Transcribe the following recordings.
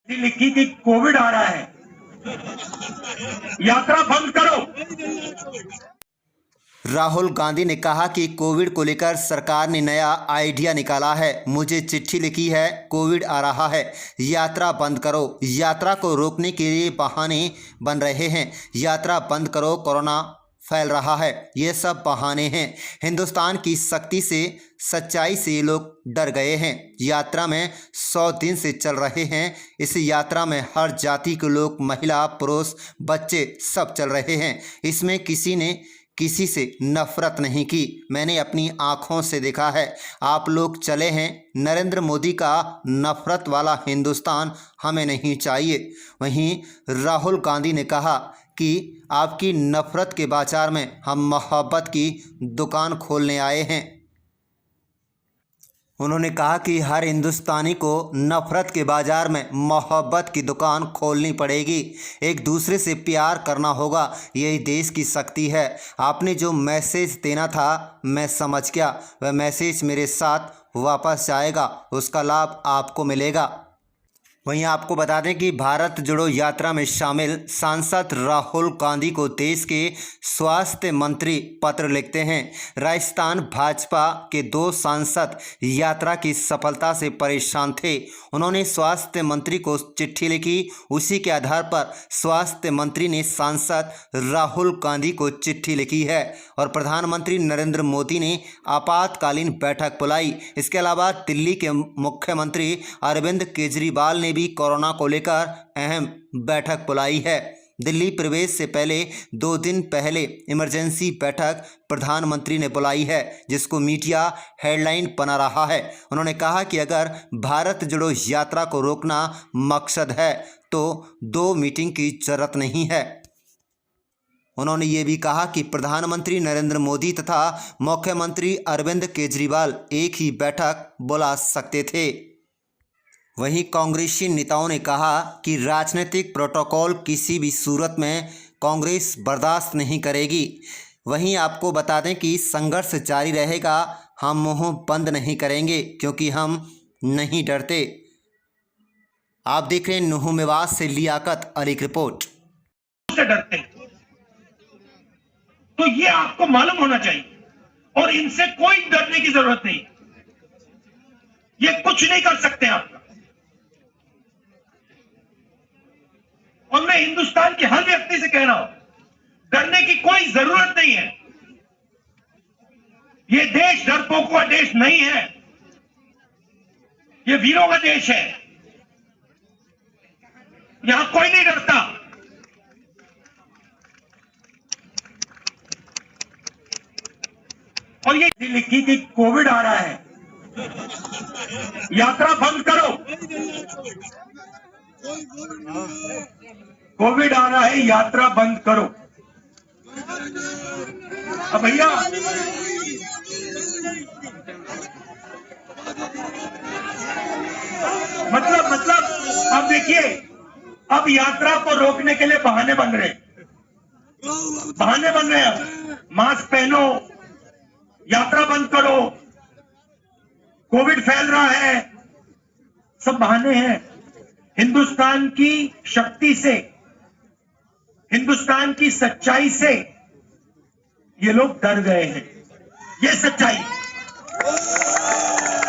लिखी कि कोविड आ रहा है, यात्रा बंद करो। राहुल गांधी ने कहा कि कोविड को लेकर सरकार ने नया आइडिया निकाला है। मुझे चिट्ठी लिखी है, कोविड आ रहा है, यात्रा बंद करो। यात्रा को रोकने के लिए बहाने बन रहे हैं। यात्रा बंद करो, कोरोना फैल रहा है, ये सब बहाने हैं। हिंदुस्तान की सख्ती से, सच्चाई से ये लोग डर गए हैं। यात्रा में 100 दिन से चल रहे हैं। इस यात्रा में हर जाति के लोग, महिला, पुरुष, बच्चे सब चल रहे हैं। इसमें किसी ने किसी से नफरत नहीं की। मैंने अपनी आँखों से देखा है। आप लोग चले हैं। नरेंद्र मोदी का नफरत वाला हिंदुस्तान हमें नहीं चाहिए। वहीं राहुल गांधी ने कहा कि आपकी नफरत के बाजार में हम मोहब्बत की दुकान खोलने आए हैं। उन्होंने कहा कि हर हिंदुस्तानी को नफ़रत के बाज़ार में मोहब्बत की दुकान खोलनी पड़ेगी। एक दूसरे से प्यार करना होगा, यही देश की शक्ति है। आपने जो मैसेज देना था मैं समझ गया, वह मैसेज मेरे साथ वापस जाएगा, उसका लाभ आपको मिलेगा। वहीं आपको बता दें कि भारत जोड़ो यात्रा में शामिल सांसद राहुल गांधी को देश के स्वास्थ्य मंत्री पत्र लिखते हैं। राजस्थान भाजपा के 2 सांसद यात्रा की सफलता से परेशान थे। उन्होंने स्वास्थ्य मंत्री को चिट्ठी लिखी। उसी के आधार पर स्वास्थ्य मंत्री ने सांसद राहुल गांधी को चिट्ठी लिखी है और प्रधानमंत्री नरेंद्र मोदी ने आपातकालीन बैठक बुलाई। इसके अलावा दिल्ली के मुख्यमंत्री अरविंद केजरीवाल ने भी कोरोना को लेकर अहम बैठक बुलाई है। दिल्ली प्रवेश से पहले 2 दिन पहले इमरजेंसी बैठक प्रधानमंत्री ने बुलाई है, जिसको मीडिया हेडलाइन बना रहा है। उन्होंने कहा कि अगर भारत जोड़ो यात्रा को रोकना मकसद है तो 2 मीटिंग की जरूरत नहीं है। उन्होंने ये भी कहा कि प्रधानमंत्री नरेंद्र मोदी तथा मुख्यमंत्री अरविंद केजरीवाल एक ही बैठक बुला सकते थे। वहीं कांग्रेसी नेताओं ने कहा कि राजनीतिक प्रोटोकॉल किसी भी सूरत में कांग्रेस बर्दाश्त नहीं करेगी। वहीं आपको बता दें कि संघर्ष जारी रहेगा, हम मुंह बंद नहीं करेंगे क्योंकि हम नहीं डरते। आप देख रहे हैं नुहू मेवात से लियाकत अली की रिपोर्ट। से डरते तो ये आपको मालूम होना चाहिए और इनसे कोई डरने की जरूरत नहीं। ये कुछ नहीं कर सकते आप। और मैं हिंदुस्तान के हर व्यक्ति से कह रहा हूं, डरने की कोई जरूरत नहीं है। ये देश डरपोकों का देश नहीं है, ये वीरों का देश है। यहां कोई नहीं डरता। और ये लिखी कि कोविड आ रहा है, यात्रा बंद करो। कोविड आ रहा है, यात्रा बंद करो। अब भैया मतलब अब देखिए, अब यात्रा को रोकने के लिए बहाने बन रहे हैं। मास्क पहनो, यात्रा बंद करो, कोविड फैल रहा है, सब बहाने हैं। हिंदुस्तान की शक्ति से, हिंदुस्तान की सच्चाई से ये लोग डर गए हैं। ये सच्चाई।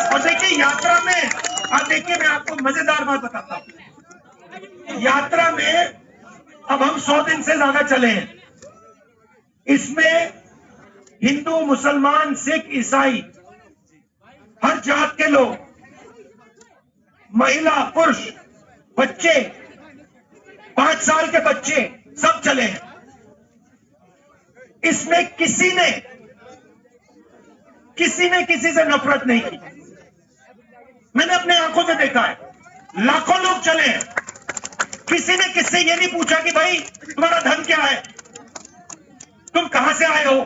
और देखिए यात्रा में, आप देखिए मैं आपको मजेदार बात बताता हूं। यात्रा में अब हम 100 दिन से ज्यादा चले हैं। इसमें हिंदू, मुसलमान, सिख, ईसाई, हर जात के लोग, महिला, पुरुष, बच्चे, 5 साल के बच्चे सब चले हैं। इसमें किसी ने किसी से नफरत नहीं की। मैंने अपने आंखों से देखा है, लाखों लोग चले हैं। किसी ने किससे ये नहीं पूछा कि भाई तुम्हारा धर्म क्या है, तुम कहां से आए हो,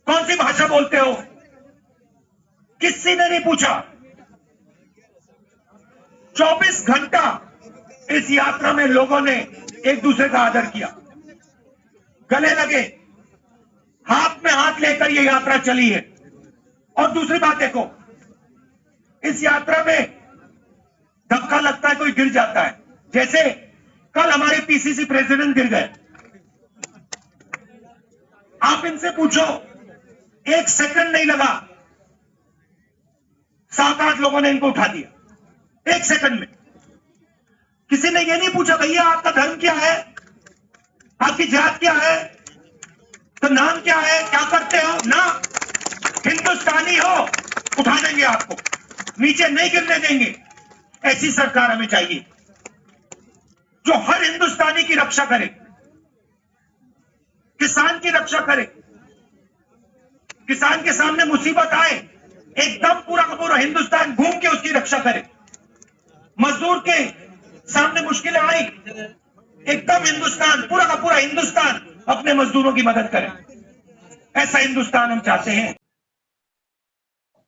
कौन सी भाषा बोलते हो, किसी ने नहीं पूछा। 24 घंटा इस यात्रा में लोगों ने एक दूसरे का आदर किया, गले लगे, हाथ में हाथ लेकर ये यात्रा चली है। और दूसरी बात देखो, इस यात्रा में धक्का लगता है, कोई गिर जाता है, जैसे कल हमारे पीसीसी प्रेसिडेंट गिर गए, आप इनसे पूछो, 1 सेकंड नहीं लगा, 7-8 लोगों ने इनको उठा दिया 1 सेकंड में। किसी ने ये नहीं पूछा भैया आपका धर्म क्या है, आपकी जात क्या है, तो नाम क्या है, क्या करते हो ना, हिंदुस्तानी हो उठा देंगे आपको, नीचे नहीं गिरने देंगे। ऐसी सरकार हमें चाहिए जो हर हिंदुस्तानी की रक्षा करे, किसान की रक्षा करे। किसान के सामने मुसीबत आए, एकदम पूरा का पूरा हिंदुस्तान घूम के उसकी रक्षा करे। मजदूर के सामने मुश्किलें आई, एकदम हिंदुस्तान, पूरा का पूरा हिंदुस्तान अपने मजदूरों की मदद करे। ऐसा हिंदुस्तान हम चाहते हैं।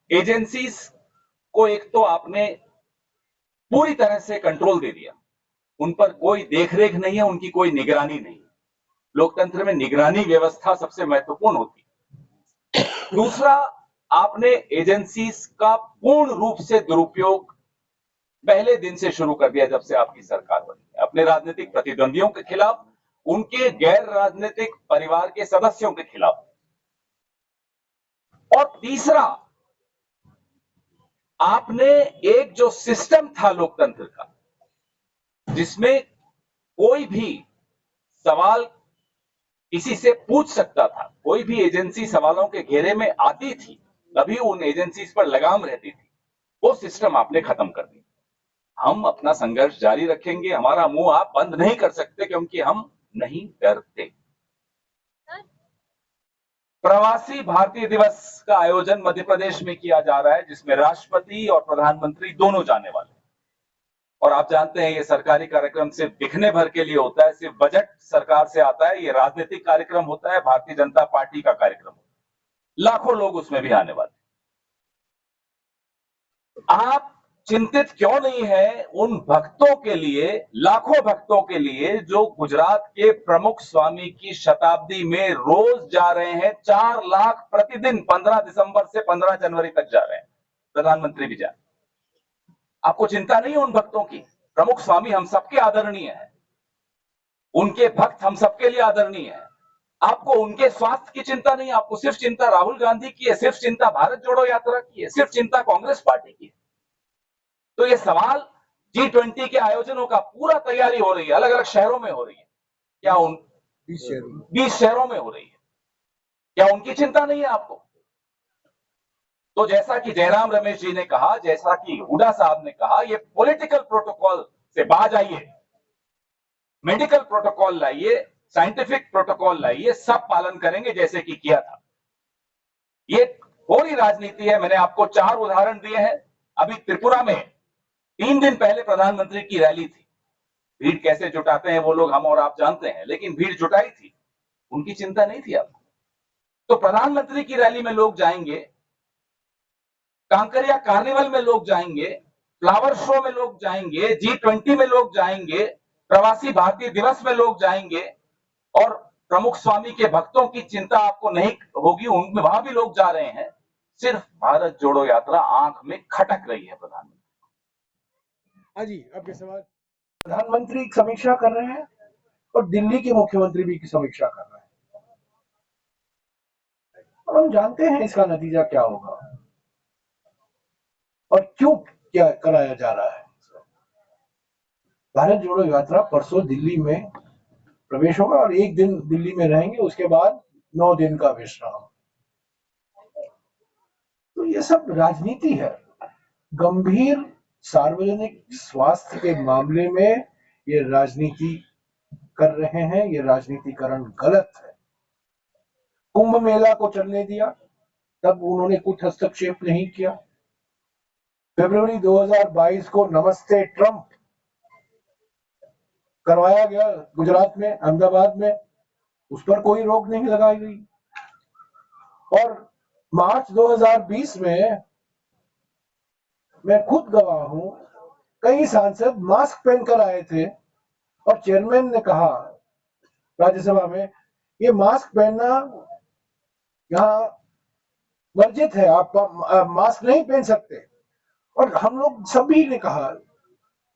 एजेंसीज को एक तो आपने पूरी तरह से कंट्रोल दे दिया, उन पर कोई देखरेख नहीं है, उनकी कोई निगरानी नहीं है। लोकतंत्र में निगरानी व्यवस्था सबसे महत्वपूर्ण होती है। दूसरा, आपने एजेंसीज का पूर्ण रूप से दुरुपयोग पहले दिन से शुरू कर दिया जब से आपकी सरकार बनी है, अपने राजनीतिक प्रतिद्वंदियों के खिलाफ, उनके गैर राजनीतिक परिवार के सदस्यों के खिलाफ। और तीसरा, आपने एक जो सिस्टम था लोकतंत्र का, जिसमें कोई भी सवाल किसी से पूछ सकता था, कोई भी एजेंसी सवालों के घेरे में आती थी, तभी उन एजेंसीज पर लगाम रहती थी, वो सिस्टम आपने खत्म कर दिया। हम अपना संघर्ष जारी रखेंगे, हमारा मुंह आप बंद नहीं कर सकते, क्योंकि हम नहीं डरते। प्रवासी भारतीय दिवस का आयोजन मध्य प्रदेश में किया जा रहा है, जिसमें राष्ट्रपति और प्रधानमंत्री दोनों जाने वाले हैं। और आप जानते हैं ये सरकारी कार्यक्रम सिर्फ दिखने भर के लिए होता है, सिर्फ बजट सरकार से आता है, ये राजनीतिक कार्यक्रम होता है, भारतीय जनता पार्टी का कार्यक्रम होता है। लाखों लोग उसमें भी आने वाले। आप चिंतित क्यों नहीं है उन भक्तों के लिए, लाखों भक्तों के लिए, जो गुजरात के प्रमुख स्वामी की शताब्दी में रोज जा रहे हैं? 4 लाख प्रतिदिन 15 दिसंबर से 15 जनवरी तक जा रहे हैं, प्रधानमंत्री भी जा रहे हैं। आपको चिंता नहीं है उन भक्तों की? प्रमुख स्वामी हम सबके आदरणीय हैं, उनके भक्त हम सबके लिए आदरणीय हैं। आपको उनके स्वास्थ्य की चिंता नहीं, आपको सिर्फ चिंता राहुल गांधी की है, सिर्फ चिंता भारत जोड़ो यात्रा की है, सिर्फ चिंता कांग्रेस पार्टी की है। तो ये सवाल G20 के आयोजनों का पूरा तैयारी हो रही है, अलग अलग शहरों में हो रही है, क्या उन 20 शहरों में हो रही है, क्या उनकी चिंता नहीं है आपको? तो जैसा कि जयराम रमेश जी ने कहा, जैसा कि हुडा साहब ने कहा, ये पॉलिटिकल प्रोटोकॉल से बाज आइए, मेडिकल प्रोटोकॉल लाइए, साइंटिफिक प्रोटोकॉल लाइए, सब पालन करेंगे जैसे कि किया था। ये थोड़ी राजनीति है। मैंने आपको 4 उदाहरण दिए हैं। अभी त्रिपुरा में 3 दिन पहले प्रधानमंत्री की रैली थी। भीड़ कैसे जुटाते हैं वो लोग हम और आप जानते हैं, लेकिन भीड़ जुटाई थी, उनकी चिंता नहीं थी आपको। तो प्रधानमंत्री की रैली में लोग जाएंगे, कांकरिया कार्निवल में लोग जाएंगे, फ्लावर शो में लोग जाएंगे, G20 में लोग जाएंगे, प्रवासी भारतीय दिवस में लोग जाएंगे, और प्रमुख स्वामी के भक्तों की चिंता आपको नहीं होगी, उनमें वहां भी लोग जा रहे हैं। सिर्फ भारत जोड़ो यात्रा आंख में खटक रही है प्रधानमंत्री। हाँ जी, आपके सवाल। प्रधानमंत्री समीक्षा कर रहे हैं और दिल्ली के मुख्यमंत्री भी की समीक्षा कर रहे हैं, और हम जानते हैं इसका नतीजा क्या होगा और क्यों क्या कराया जा रहा है। भारत जोड़ो यात्रा परसों दिल्ली में प्रवेश होगा और 1 दिन दिल्ली में रहेंगे, उसके बाद 9 दिन का विश्राम। तो ये सब राजनीति है। गंभीर सार्वजनिक स्वास्थ्य के मामले में ये राजनीति कर रहे हैं, ये राजनीतिकरण गलत है। कुंभ मेला को चलने दिया, तब उन्होंने कुछ हस्तक्षेप नहीं किया। फरवरी 2022 को नमस्ते ट्रंप करवाया गया गुजरात में, अहमदाबाद में, उस पर कोई रोक नहीं लगाई गई। और मार्च 2020 में मैं खुद गवाह हूं, कई सांसद मास्क पहनकर आए थे और चेयरमैन ने कहा राज्यसभा में, ये मास्क पहनना यहाँ वर्जित है, आप मास्क नहीं पहन सकते। और हम लोग सभी ने कहा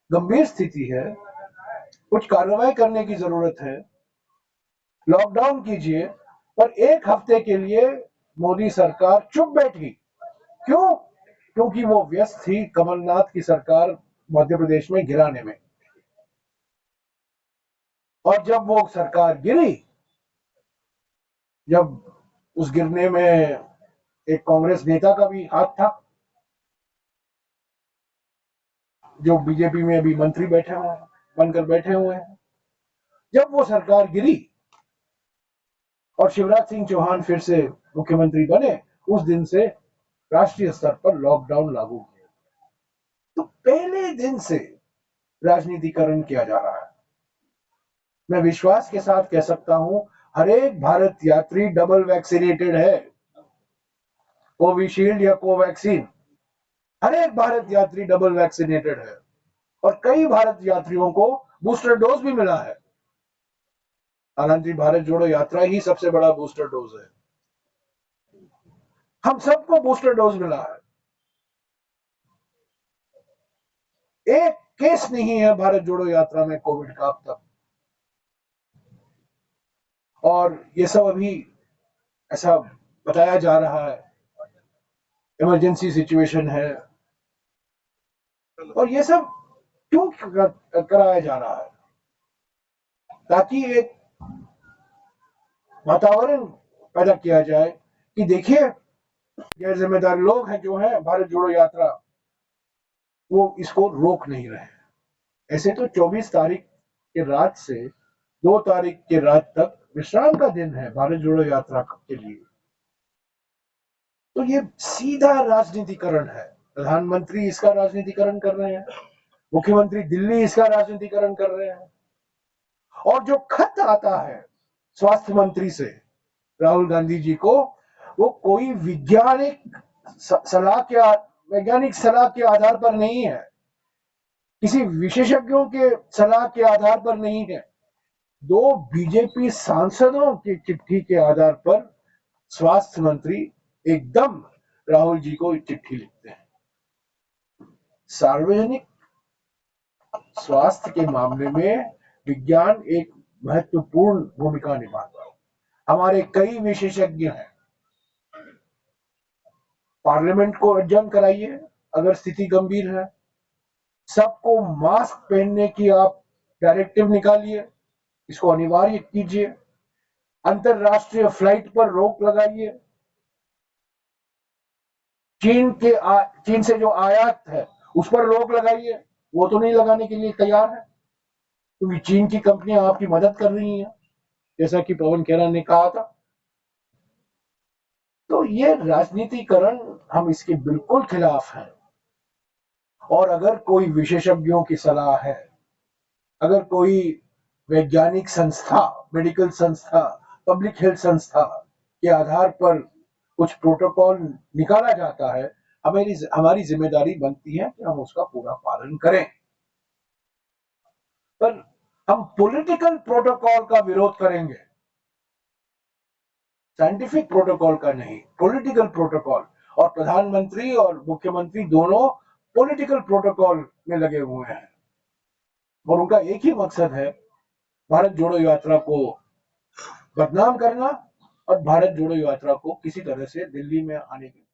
गंभीर स्थिति है, कुछ कार्रवाई करने की जरूरत है, लॉकडाउन कीजिए। पर एक हफ्ते के लिए मोदी सरकार चुप बैठी। क्यों? क्योंकि वो व्यस्त थी कमलनाथ की सरकार मध्य प्रदेश में गिराने में। और जब वो सरकार गिरी, जब उस गिरने में एक कांग्रेस नेता का भी हाथ था, जो बीजेपी में अभी मंत्री बैठे हुए हैं, बनकर बैठे हुए हैं। जब वो सरकार गिरी और शिवराज सिंह चौहान फिर से मुख्यमंत्री बने, उस दिन से राष्ट्रीय स्तर पर लॉकडाउन लागू किया। तो पहले दिन से राजनीतिकरण किया जा रहा है। मैं विश्वास के साथ कह सकता हूं, हर एक भारत यात्री डबल वैक्सीनेटेड है, कोविशील्ड या कोवैक्सीन। हर एक भारत यात्री डबल वैक्सीनेटेड है और कई भारत यात्रियों को बूस्टर डोज भी मिला है। हालांकि भारत जोड़ो यात्रा ही सबसे बड़ा बूस्टर डोज है। हम सबको बूस्टर डोज मिला है। एक केस नहीं है भारत जोड़ो यात्रा में कोविड का अब तक। और ये सब अभी ऐसा बताया जा रहा है, इमरजेंसी सिचुएशन है। और ये सब क्यों कराया जा रहा है? ताकि एक वातावरण पैदा किया जाए कि देखिए, गैर जिम्मेदार लोग हैं जो है भारत जोड़ो यात्रा, वो इसको रोक नहीं रहे। ऐसे तो 24 तारीख के रात से 2 तारीख के रात तक विश्राम का दिन है भारत जोड़ो यात्रा के लिए। तो ये सीधा राजनीतिकरण है। प्रधानमंत्री इसका राजनीतिकरण कर रहे हैं, मुख्यमंत्री दिल्ली इसका राजनीतिकरण कर रहे हैं। और जो खत आता है स्वास्थ्य मंत्री से राहुल गांधी जी को, वो कोई वैज्ञानिक सलाह के आधार पर नहीं है, किसी विशेषज्ञों के सलाह के आधार पर नहीं है। 2 बीजेपी सांसदों की चिट्ठी के आधार पर स्वास्थ्य मंत्री एकदम राहुल जी को चिट्ठी लिखते हैं। सार्वजनिक स्वास्थ्य के मामले में विज्ञान एक महत्वपूर्ण भूमिका निभाता है। हमारे कई विशेषज्ञ हैं। पार्लियामेंट को एडजर्न कराइए अगर स्थिति गंभीर है। सबको मास्क पहनने की आप डायरेक्टिव निकालिए, इसको अनिवार्य कीजिए। अंतरराष्ट्रीय फ्लाइट पर रोक लगाइए। चीन से जो आयात है उस पर रोक लगाइए। वो तो नहीं लगाने के लिए तैयार है, क्योंकि चीन की कंपनियां आपकी मदद कर रही हैं, जैसा कि पवन खेरा ने कहा था। तो ये राजनीतिकरण, हम इसके बिल्कुल खिलाफ हैं। और अगर कोई विशेषज्ञों की सलाह है, अगर कोई वैज्ञानिक संस्था, मेडिकल संस्था, पब्लिक हेल्थ संस्था के आधार पर कुछ प्रोटोकॉल निकाला जाता है, हमारी जिम्मेदारी बनती है कि हम उसका पूरा पालन करें। पर हम पॉलिटिकल प्रोटोकॉल का विरोध करेंगे, साइंटिफिक प्रोटोकॉल का नहीं, पॉलिटिकल प्रोटोकॉल। और प्रधानमंत्री और मुख्यमंत्री दोनों पॉलिटिकल प्रोटोकॉल में लगे हुए हैं और उनका एक ही मकसद है, भारत जोड़ो यात्रा को बदनाम करना और भारत जोड़ो यात्रा को किसी तरह से दिल्ली में आने की